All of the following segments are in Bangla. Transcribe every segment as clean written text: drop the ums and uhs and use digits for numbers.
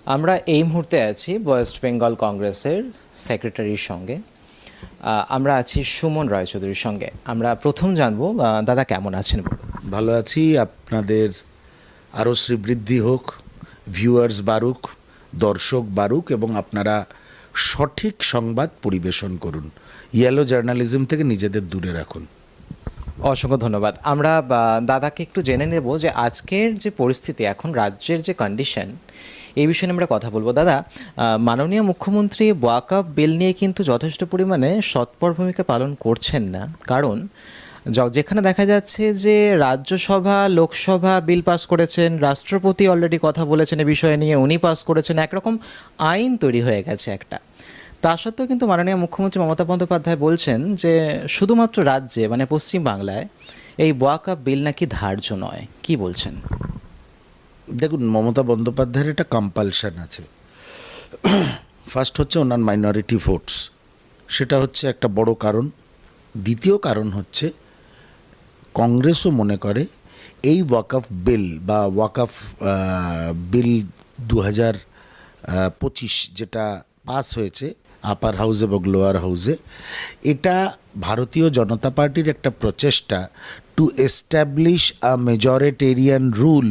আমরা এই মুহূর্তে আছি ওয়েস্ট বেঙ্গল কংগ্রেসের সেক্রেটারির সঙ্গে। আমরা আছি সুমন রায়চৌধুরীর সঙ্গে। আমরা প্রথম জানবো দাদা কেমন আছেন। ভালো আছি। আপনাদের আরও শ্রীবৃদ্ধি হোক, ভিউয়ার্স বাড়ুক, দর্শক বাড়ুক এবং আপনারা সঠিক সংবাদ পরিবেশন করুন। ইয়েলো জার্নালিজম থেকে নিজেদের দূরে রাখুন। অসংখ্য ধন্যবাদ। আমরা দাদাকে একটু জেনে নেব যে আজকের যে পরিস্থিতি, এখন রাজ্যের যে কন্ডিশন, এই বিষয়ে আমরা কথা বলবো। দাদা, মাননীয় মুখ্যমন্ত্রী ওয়াকআপ বিল নিয়ে কিন্তু যথেষ্ট পরিমাণে সৎপর ভূমিকা পালন করছেন না। কারণ যেখানে দেখা যাচ্ছে যে রাজ্যসভা লোকসভা বিল পাস করেছেন, রাষ্ট্রপতি অলরেডি কথা বলেছেন এ বিষয়ে নিয়ে, উনি পাস করেছেন, একরকম আইন তৈরি হয়ে গেছে একটা। তা সত্ত্বেও কিন্তু মাননীয় মুখ্যমন্ত্রী মমতা বন্দ্যোপাধ্যায় বলছেন যে শুধুমাত্র রাজ্যে মানে পশ্চিম বাংলায় এই ওয়াকআপ বিল নাকি ধার্য নয়। কি বলছেন? দেখুন, মমতা বন্দ্যোপাধ্যায়ের একটা কম্পালশন আছে। ফার্স্ট হচ্ছে ওনার মাইনরিটি ভোটস, সেটা হচ্ছে একটা বড় কারণ। দ্বিতীয় কারণ হচ্ছে কংগ্রেসও মনে করে এই ওয়াকফ বিল বা ওয়াকফ বিল 2025 যেটা পাস হয়েছে আপার হাউস এবং লোয়ার হাউসে, এটা ভারতীয় জনতা পার্টির একটা প্রচেষ্টা to establish a majoritarian rule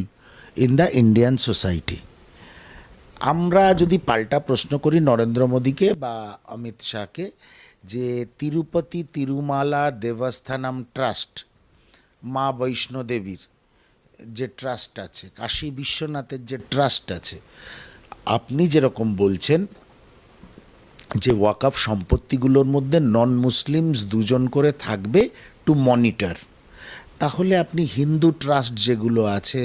in the Indian society. আমরা যদি পাল্টা প্রশ্ন করি নরেন্দ্র মোদীকে বা অমিত শাহকে, যে তিরুপতি তিরুমালা দেবস্থানম ট্রাস্ট, মা বৈষ্ণোদেবীর যে ট্রাস্ট আছে, কাশী বিশ্বনাথের যে ট্রাস্ট আছে, আপনি যেরকম বলছেন যে ওয়াকফ সম্পত্তিগুলোর মধ্যে নন মুসলিমস দুজন করে থাকবে টু মনিটর, তাহলে আপনি হিন্দু ট্রাস্ট যেগুলো আছে,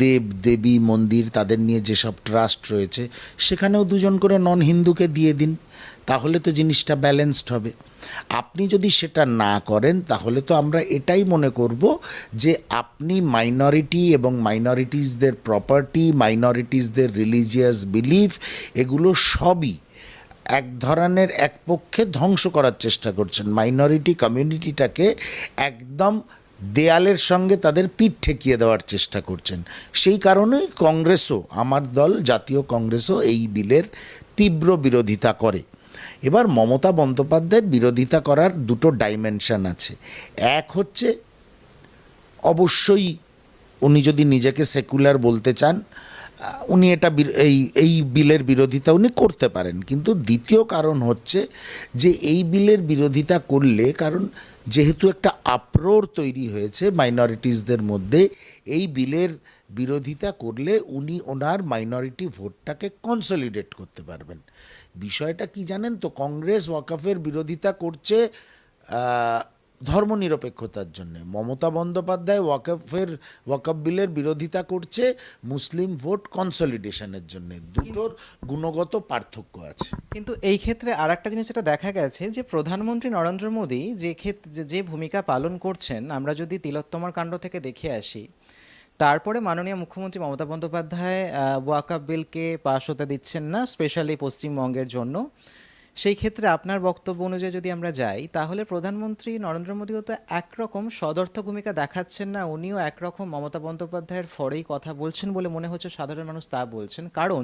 দেব দেবী মন্দির তাদের নিয়ে যেসব ট্রাস্ট রয়েছে, সেখানেও দুজন করে নন হিন্দুকে দিয়ে দিন, তাহলে তো জিনিসটা ব্যালেন্সড হবে। আপনি যদি সেটা না করেন তাহলে তো আমরা এটাই মনে করব যে আপনি মাইনরিটি এবং মাইনরিটিসদের প্রপার্টি, মাইনরিটিসদের রিলিজিয়াস বিলিফ, এগুলো সবই এক ধরনের এক পক্ষে ধ্বংস করার চেষ্টা করছেন। মাইনরিটি কমিউনিটিটাকে একদম দেয়ালের সঙ্গে তাদের পিঠ ঠেকিয়ে দেওয়ার চেষ্টা করছেন। সেই কারণেই কংগ্রেসও, আমার দল জাতীয় কংগ্রেসও এই বিলের তীব্র বিরোধিতা করে। এবার মমতা বন্দ্যোপাধ্যায়ের বিরোধিতা করার দুটো ডাইমেনশন আছে। এক হচ্ছে অবশ্যই উনি যদি নিজেকে সেকুলার বলতে চান, উনি এটা এই বিলের বিরোধিতা উনি করতে পারেন। কিন্তু দ্বিতীয় কারণ হচ্ছে যে এই বিলের বিরোধিতা করলে, কারণ যেহেতু একটা আপ্রোর তৈরি হয়েছে মাইনরিটিসদের মধ্যে, এই বিলের বিরোধিতা করলে উনি ওনার মাইনরিটি ভোটটাকে কনসলিডেট করতে পারবেন। বিষয়টা কি জানেন তো, কংগ্রেস ওয়াকফের বিরোধিতা করছে ধর্মনিরপেক্ষতার জন্য, মমতা বন্দ্যোপাধ্যায় ওয়াকফ বিলের বিরোধিতা করছে মুসলিম ভোট কনসলিডেশনের জন্য। দুটোর গুণগত পার্থক্য আছে। কিন্তু এই ক্ষেত্রে আর একটা জিনিস যেটা দেখা গেছে যে প্রধানমন্ত্রী নরেন্দ্র মোদী যে ভূমিকা পালন করছেন, আমরা যদি তিলোত্তমার কাণ্ড থেকে দেখে আসি, তারপরে মাননীয় মুখ্যমন্ত্রী মমতা বন্দ্যোপাধ্যায় ওয়াকআপ বিলকে পাশ হতে দিচ্ছেন না, স্পেশালি পশ্চিমবঙ্গের জন্য। সেই ক্ষেত্রে আপনার বক্তব্য অনুযায়ী যদি আমরা যাই, তাহলে প্রধানমন্ত্রী নরেন্দ্র মোদীও তো একরকম সদর্থক ভূমিকা দেখাচ্ছেন না, উনিও একরকম মমতা বন্দ্যোপাধ্যায়ের ফরেই কথা বলছেন বলে মনে হচ্ছে, সাধারণ মানুষ তা বলছেন। কারণ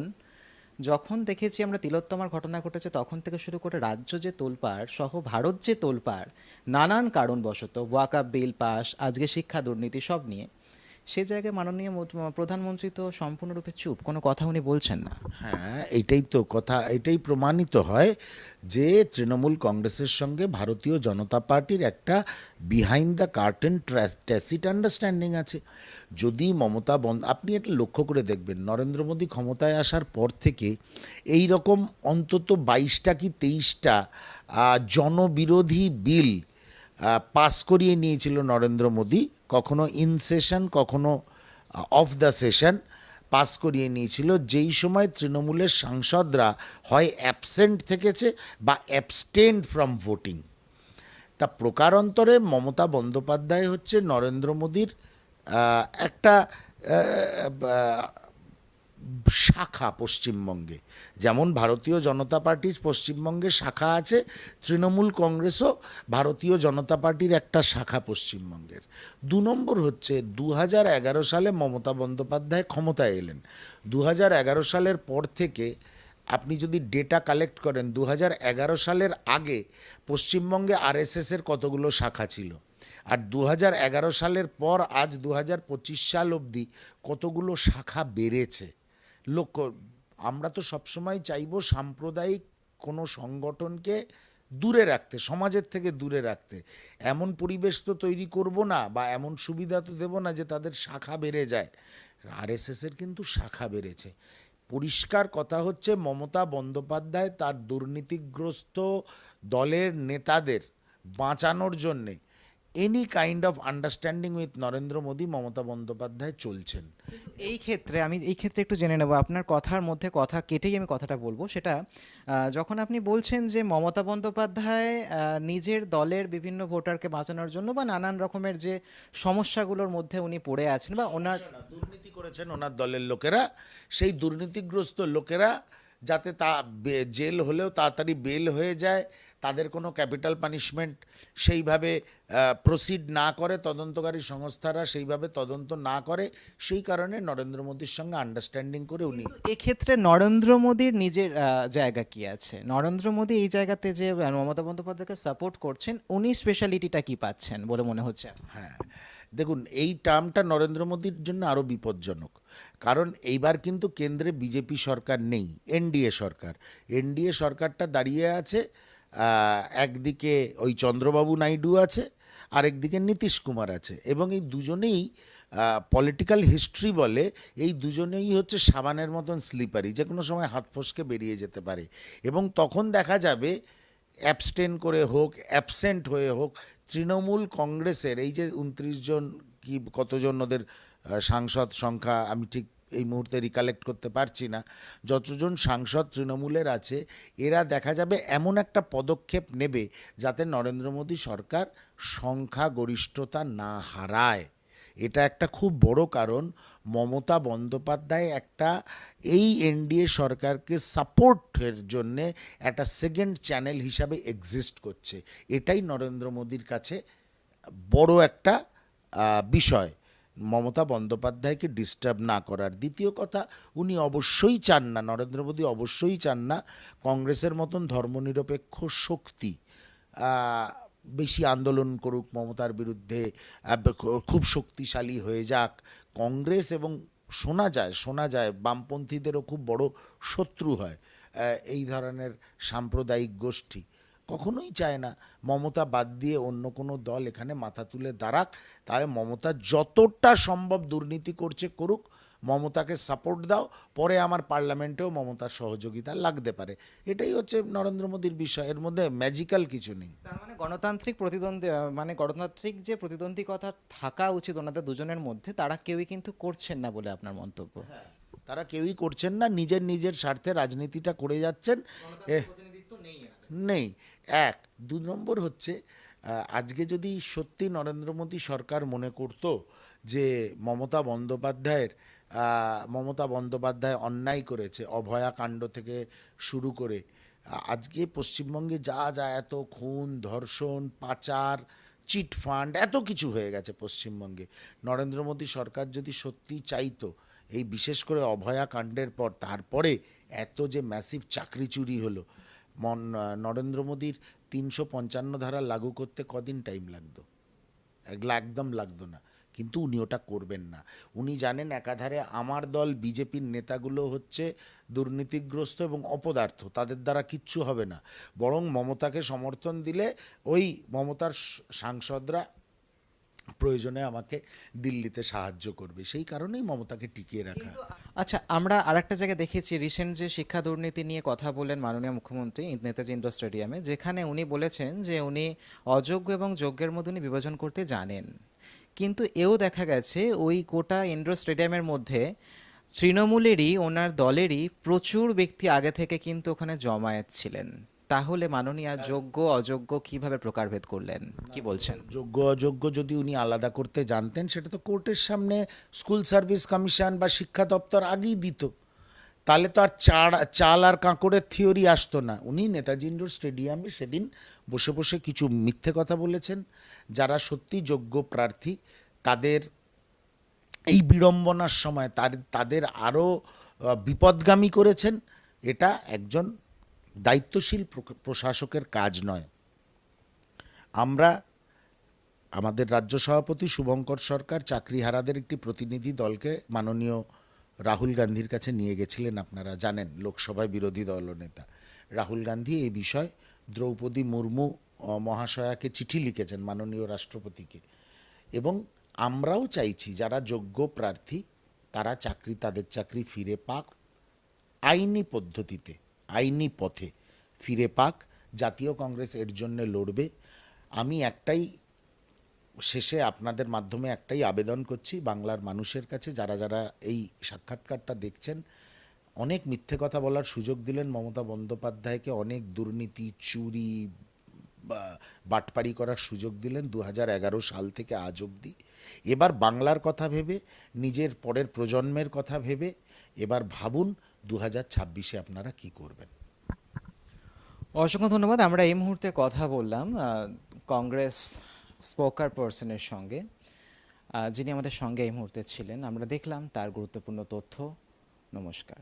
যখন দেখেছি আমরা তিলোত্তমার ঘটনা ঘটেছে তখন থেকে শুরু করে রাজ্য যে তোলপাড় সহ ভারত যে তোলপাড়, নানান কারণবশত ওয়াকআপ বিল পাস, আজকে শিক্ষা দুর্নীতি সব নিয়ে, সে জায়গায় মাননীয় প্রধানমন্ত্রী তো সম্পূর্ণরূপে চুপ, কোনো কথা উনি বলছেন না। হ্যাঁ, এটাই তো কথা। এটাই প্রমাণিত হয় যে তৃণমূল কংগ্রেসের সঙ্গে ভারতীয় জনতা পার্টির একটা behind the curtain tacit understanding আছে। যদি মমতা আপনি এটা লক্ষ্য করে দেখবেন, নরেন্দ্র মোদী ক্ষমতায় আসার পর থেকে এই রকম অন্তত 22টা কি 23টা জনবিরোধী বিল পাস করিয়ে নিয়েছিল নরেন্দ্র মোদী, কখনো ইন সেশন কখনো অফ দ্য সেশন পাস করিয়ে নিয়েছিল, যেই সময় তৃণমূলের সাংসদরা হয় অ্যাবসেন্ট থেকেছে বা অ্যাবস্টেন্ড ফ্রম ভোটিং। তা প্রকারান্তরে মমতা বন্দ্যোপাধ্যায় হচ্ছে নরেন্দ্র মোদীর একটা শাখা পশ্চিমবঙ্গে, যেমন ভারতীয় জনতা পার্টির পশ্চিমবঙ্গে শাখা আছে, তৃণমূল কংগ্রেসও ভারতীয় জনতা পার্টির একটা শাখা পশ্চিমবঙ্গের। 2 নম্বর হচ্ছে 2011 সালে মমতা বন্দ্যোপাধ্যায় ক্ষমতায় এলেন। 2011 সালের পর থেকে আপনি যদি ডেটা কালেক্ট করেন, 2011 সালের আগে পশ্চিমবঙ্গে আরএসএসের কতগুলো শাখা ছিল, আর 2011 সালের পর আজ 2025 সাল অবধি কতগুলো শাখা বেড়েছে। লক্ষ্য, আমরা তো সবসময় চাইবো সাম্প্রদায়িক কোনো সংগঠনকে দূরে রাখতে, সমাজের থেকে দূরে রাখতে। এমন পরিবেশ তো তৈরি করব না, বা এমন সুবিধা তো দেব না যে তাদের শাখা বেড়ে যায়। আরএসএসের কিন্তু শাখা বেড়েছে। পরিষ্কার কথা হচ্ছে, মমতা বন্দ্যোপাধ্যায় তার দুর্নীতিগ্রস্ত দলের নেতাদের বাঁচানোর জন্যে any kind of understanding with Narendra Modi Mamata Bandyopadhyay চলছেন। এই ক্ষেত্রে একটু জেনে নেব, আপনার কথার মধ্যে কথা কেটেই আমি কথাটা বলবো। সেটা যখন আপনি বলছেন যে মমতা বন্দ্যোপাধ্যায় নিজের দলের বিভিন্ন ভোটারকে বাঁচানোর জন্য বা নানান রকমের যে সমস্যাগুলোর মধ্যে উনি পড়ে আছেন বা ওনার দুর্নীতি করেছেন ওনার দলের লোকেরা, সেই দুর্নীতিগ্রস্ত লোকেরা যাতে জেল হলেও তাড়াতাড়ি বেল হয়ে যায়, তাদের কোনো ক্যাপিটাল পানিশমেন্ট সেইভাবে প্রসিড না করে, তদন্তকারী সংস্থারা সেইভাবে তদন্ত না করে, সেই কারণে নরেন্দ্র মোদীর সঙ্গে আন্ডারস্ট্যান্ডিং করে উনি। এক্ষেত্রে নরেন্দ্র মোদীর নিজের জায়গা কি আছে? নরেন্দ্র মোদী এই জায়গাতে যে মমতা বন্দ্যোপাধ্যায়কে সাপোর্ট করছেন, উনি স্পেশালিটিটা কি পাচ্ছেন বলে মনে হচ্ছে? হ্যাঁ, দেখুন, এই টার্মটা নরেন্দ্র মোদীর জন্য আরও বিপজ্জনক, কারণ এইবার কিন্তু কেন্দ্রে বিজেপি সরকার নেই, এনডিএ সরকার। এনডিএ সরকারটা দাঁড়িয়ে আছে, একদিকে ওই চন্দ্রবাবু নাইডু আছে, আরেকদিকে নীতিশ কুমার আছে, এবং এই দুজনেই পলিটিক্যাল হিস্ট্রি বলে এই দুজনেই হচ্ছে সাবানের মতন স্লিপারি, যে কোনো সময় হাত ফসকে বেরিয়ে যেতে পারে। এবং তখন দেখা যাবে অ্যাবস্টেন করে হোক, অ্যাবসেন্ট হয়ে হোক, তৃণমূল কংগ্রেসের এই যে 29 জন কি কতজন ওদের সাংসদ সংখ্যা আমি ঠিক এই মুহূর্তে রিকালেক্ট করতে পারছি না, যতজন সাংসদ তৃণমূলের আছে, এরা দেখা যাবে এমন একটা পদক্ষেপ নেবে যাতে নরেন্দ্র মোদী সরকার সংখ্যাগরিষ্ঠতা না হারায়। এটা একটা খুব বড় কারণ। মমতা বন্দ্যোপাধ্যায় একটা এই এনডিএ সরকারকে সাপোর্টের জন্যে একটা সেকেন্ড চ্যানেল হিসাবে এক্সিস্ট করছে। এটাই নরেন্দ্র মোদীর কাছে বড় একটা বিষয়, মমতা বন্দ্যোপাধ্যায়কে ডিস্টার্ব না করার। দ্বিতীয় কথা, উনি অবশ্যই চান না, নরেন্দ্র মোদী অবশ্যই চান না কংগ্রেসের মতন ধর্মনিরপেক্ষ শক্তি বেশি আন্দোলন করুক মমতার বিরুদ্ধে, খুব শক্তিশালী হয়ে যাক কংগ্রেস। এবং শোনা যায় বামপন্থীদেরও খুব বড় শত্রু হয় এই ধরনের সাম্প্রদায়িক গোষ্ঠী। কখনোই চায় না মমতা বাদ দিয়ে অন্য কোনো দল এখানে মাথা তুলে দাঁড়াক। তাহলে মমতা যতটা সম্ভব দুর্নীতি করছে করুক, মমতাকে সাপোর্ট দাও, পরে আমার পার্লামেন্টেও মমতার সহযোগিতা লাগতে পারে। এটাই হচ্ছে নরেন্দ্র মোদীর বিষয়, এর মধ্যে ম্যাজিক্যাল কিছু নেই। তার মানে গণতান্ত্রিক যে প্রতিদ্বন্দ্বিতা থাকা উচিত ওনাদের দুজনের মধ্যে, তারা কেউই কিন্তু করছেন না বলে আপনার মন্তব্য? তারা কেউই করছেন না, নিজের স্বার্থে রাজনীতিটা করে যাচ্ছেন। নেই। 1, 2 নম্বর হচ্ছে, আজকে যদি সত্যি নরেন্দ্র মোদী সরকার মনে করতো যে মমতা বন্দ্যোপাধ্যায় অন্যায় করেছে, অভয়া কাণ্ড থেকে শুরু করে আজকে পশ্চিমবঙ্গে যা এত খুন, ধর্ষণ, পাচার, চিটফান্ড, এত কিছু হয়ে গেছে পশ্চিমবঙ্গে। নরেন্দ্র মোদী সরকার যদি সত্যি চাইতো, এই বিশেষ করে অভয়া কাণ্ডের পর, তারপরে এত যে ম্যাসিভ চাকরি চুরি হলো, নরেন্দ্র মোদীর 355 ধারা লাগু করতে কদিন টাইম লাগতো? একদম লাগতো না। কিন্তু উনি ওটা করবেন না। উনি জানেন একাধারে আমার দল বিজেপির নেতাগুলো হচ্ছে দুর্নীতিগ্রস্ত এবং অপদার্থ, তাদের দ্বারা কিচ্ছু হবে না, বরং মমতাকে সমর্থন দিলে ওই মমতার সাংসদরা প্রয়োজনে আমাকে দিল্লিতে সাহায্য করবে, সেই কারণেই মমতাকে টিকিয়ে রাখা। আচ্ছা, আমরা আরেকটা জায়গায় দেখেছি, রিসেন্ট যে শিক্ষা দুর্নীতি নিয়ে কথা বলেন মাননীয় মুখ্যমন্ত্রী নেতাজি ইন্ডোর স্টেডিয়ামে, যেখানে উনি বলেছেন যে উনি অযোগ্য এবং যোগ্যের মধ্যে উনি বিভাজন করতে জানেন। কিন্তু এও দেখা গেছে ওই গোটা ইন্ডোর স্টেডিয়ামের মধ্যে তৃণমূলেরই, ওনার দলেরই প্রচুর ব্যক্তি আগে থেকে কিন্তু ওখানে জমায়েত ছিলেন। তাহলে মাননীয় যোগ্য অযোগ্য কিভাবে প্রকারভেদ করলেন, কি বলছেন? যোগ্য অযোগ্য যদি উনি আলাদা করতে জানতেন, সেটা তো কোর্টের সামনে স্কুল সার্ভিস কমিশন বা শিক্ষা দপ্তর আগেই দিত। তাহলে তো আর চাল আর কাঁকড়ের থিওরি আসতো না। উনি নেতাজি ইন্ডোর স্টেডিয়ামে সেদিন বসে বসে কিছু মিথ্যে কথা বলেছেন। যারা সত্যি যোগ্য প্রার্থী তাদের এই বিড়ম্বনার সময় তাদের আরও বিপদগামী করেছেন। এটা একজন দায়িত্বশীল প্রশাসকের কাজ নয়। আমরা আমাদের রাজ্য সভাপতি শুভঙ্কর সরকার চাকরিহারাদের একটি প্রতিনিধি দলকে মাননীয় রাহুল গান্ধীর কাছে নিয়ে গেছিলেন, আপনারা জানেন, লোকসভায় বিরোধী দলনেতা রাহুল গান্ধী এই বিষয়ে দ্রৌপদী মুর্মু মহাশয়াকে চিঠি লিখেছেন মাননীয় রাষ্ট্রপতিকে। এবং আমরাও চাইছি যারা যোগ্য প্রার্থী তারা তাদের চাকরি ফিরে পাক, আইনি পদ্ধতিতে, আইনি পথে ফিরে পাক। জাতীয় কংগ্রেস এর জন্য লড়বে। আমি শেষে আপনাদের মাধ্যমে একটাই আবেদন করছি বাংলার মানুষের কাছে, যারা যারা এই সাক্ষাৎকারটা দেখছেন। অনেক মিথ্যে কথা বলার সুযোগ দিলেন মমতা বন্দ্যোপাধ্যায়কে, অনেক দুর্নীতি, চুরি, বাটপাড়ি করার সুযোগ দিলেন 2011 সাল থেকে আজ অবধি। এবার বাংলার কথা ভেবে, নিজের পরের প্রজন্মের কথা ভেবে এবার ভাবুন 2026-এ আপনারা কি করবেন। অসংখ্য ধন্যবাদ। আমরা এই মুহূর্তে কথা বললাম কংগ্রেস স্পোকার পার্সনের সঙ্গে, যিনি আমাদের সঙ্গে এই মুহূর্তে ছিলেন। আমরা দেখলাম তার গুরুত্বপূর্ণ তথ্য। নমস্কার।